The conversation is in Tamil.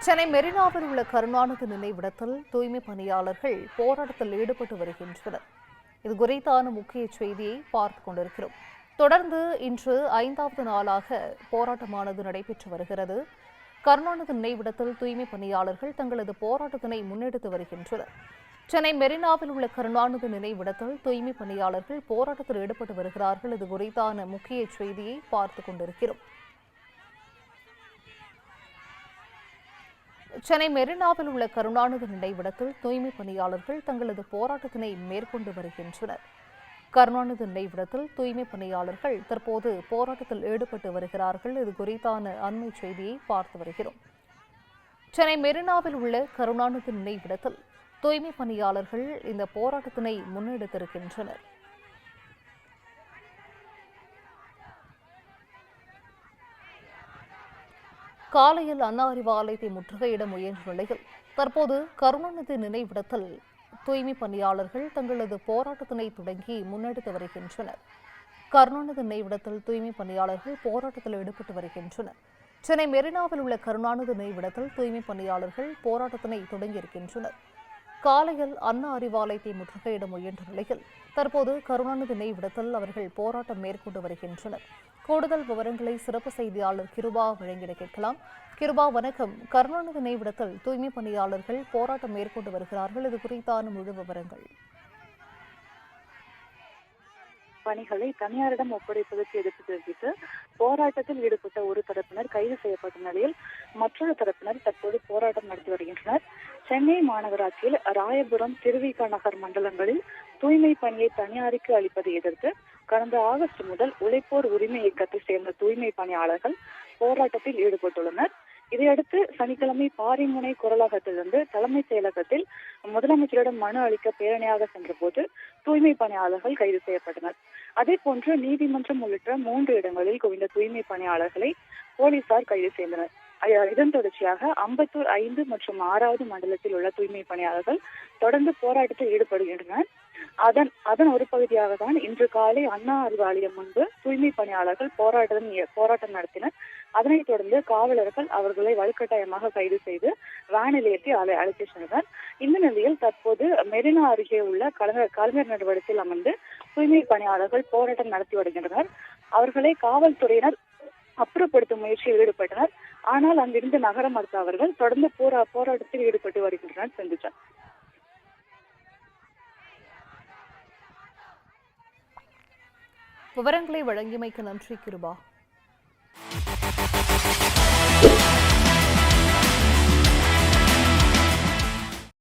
சென்னை மெரினாவில் உள்ள கருணாநிதி நினைவிடத்தில் தூய்மை பணியாளர்கள் போராட்டத்தில் ஈடுபட்டு வருகின்றனர். இது குறித்தான முக்கிய செய்தியை பார்த்துக் கொண்டிருக்கிறோம். தொடர்ந்து இன்று 5வது நாளாக போராட்டமானது நடைபெற்று வருகிறது. கருணாநிதி நினைவிடத்தில் தூய்மை பணியாளர்கள் தங்களது போராட்டத்தினை முன்னெடுத்து வருகின்றனர். சென்னை மெரினாவில் உள்ள கருணாநிதி நினைவிடத்தில் தூய்மை பணியாளர்கள் போராட்டத்தில் ஈடுபட்டு வருகிறார்கள். இது குறித்தான முக்கிய செய்தியை பார்த்துக் கொண்டிருக்கிறோம். சென்னை மெரினாவில் உள்ள கருணாநிதி நினைவிடத்தில் தூய்மை பணியாளர்கள் தங்களது போராட்டத்தினை மேற்கொண்டு வருகின்றனர். கருணாநிதி நினைவிடத்தில் தூய்மை பணியாளர்கள் தற்போது போராட்டத்தில் ஈடுபட்டு வருகிறார்கள். இது குறித்தான அண்மை செய்தியை பார்த்து வருகிறோம். சென்னை மெரினாவில் உள்ள கருணாநிதி நினைவிடத்தில் தூய்மை பணியாளர்கள் இந்த போராட்டத்தினை முன்னெடுத்திருக்கின்றனர். காலையில் அண்ணா அறிவாலயத்தை முற்றுகையிட முயன்ற நிலையில் தற்போது கருணாநிதி நினைவிடத்தில் தூய்மை பணியாளர்கள் தங்களது போராட்டத்தினை தொடங்கி முன்னெடுத்து வருகின்றனர். கருணாநிதி நினைவிடத்தில் தூய்மை பணியாளர்கள் போராட்டத்தில் ஈடுபட்டு வருகின்றனர். சென்னை மெரினாவில் உள்ள கருணாநிதி நினைவிடத்தில் தூய்மை பணியாளர்கள் போராட்டத்தினை தொடங்கியிருக்கின்றனர். காலையில் அண்ணா அறிவாலயத்தை முற்றுகையிட முயன்ற நிலையில் தற்போது கருணாநிதி நினைவிடத்தில் அவர்கள் போராட்டம் மேற்கொண்டு வருகின்றனர். கூடுதல் விவரங்களை சிறப்பு செய்தியாளர் கிருபா வழங்கிட கேட்கலாம். கிருபா, வணக்கம். கருணாநிதி நினைவிடத்தில் தூய்மை பணியாளர்கள் போராட்டம் மேற்கொண்டு வருகிறார்கள். இது குறித்தான முழு விவரங்கள். பணிகளை தனியாரிடம் ஒப்படைப்பதற்கு எதிர்ப்பு தெரிவித்து போராட்டத்தில் ஈடுபட்ட ஒரு தரப்பினர் கைது செய்யப்பட்ட நிலையில் மற்றொரு தரப்பினர் தற்போது போராட்டம் நடத்தி வருகின்றனர். சென்னை மாநகராட்சியில் ராயபுரம், திருவிக நகர் மண்டலங்களில் தூய்மை பணியை தனியாருக்கு அளிப்பதை எதிர்த்து கடந்த ஆகஸ்ட் முதல் உழைப்போர் உரிமை இயக்கத்தை சேர்ந்த தூய்மை பணியாளர்கள் போராட்டத்தில் ஈடுபட்டுள்ளனர். இதையடுத்து சனிக்கிழமை பாரிமுனை குரலகத்திலிருந்து தலைமைச் செயலகத்தில் முதலமைச்சரிடம் மனு அளிக்க பேரணியாக சென்றபோது தூய்மை பணியாளர்கள் கைது செய்யப்பட்டனர். அதே போன்று நீதிமன்றம் உள்ளிட்ட 3 இடங்களில் குவிந்த தூய்மை பணியாளர்களை போலீசார் கைது செய்தனர். இதன் தொடர்ச்சியாக அம்பத்தூர் 5 மற்றும் 6வது மண்டலத்தில் உள்ள தூய்மை பணியாளர்கள் தொடர்ந்து போராட்டத்தில் ஈடுபடுகின்றனர். அதன் ஒரு பகுதியாக தான் இன்று காலை அண்ணா அறிவாலயம் முன்பு தூய்மை பணியாளர்கள் போராட்டம் நடத்தினர். அதனைத் தொடர்ந்து காவலர்கள் அவர்களை வலுக்கட்டாயமாக கைது செய்து வேனில் ஏற்றி அழைத்து சென்றனர். இந்த நிலையில் தற்போது மெரினா அருகே உள்ள கலைஞர் நடுவடத்தில் அமர்ந்து தூய்மை பணியாளர்கள் போராட்டம் நடத்தி வருகின்றனர். அவர்களை காவல்துறையினர் அப்புறப்படுத்தும் முயற்சியில் ஈடுபட்டனர். ஆனால் அங்கிருந்து நகர மறுத்த அவர்கள் தொடர்ந்து போராட்டத்தில் ஈடுபட்டு வருகின்றனர். செஞ்சுட்டார். விவரங்களை வழங்கியமைக்கு நன்றி கிருபா.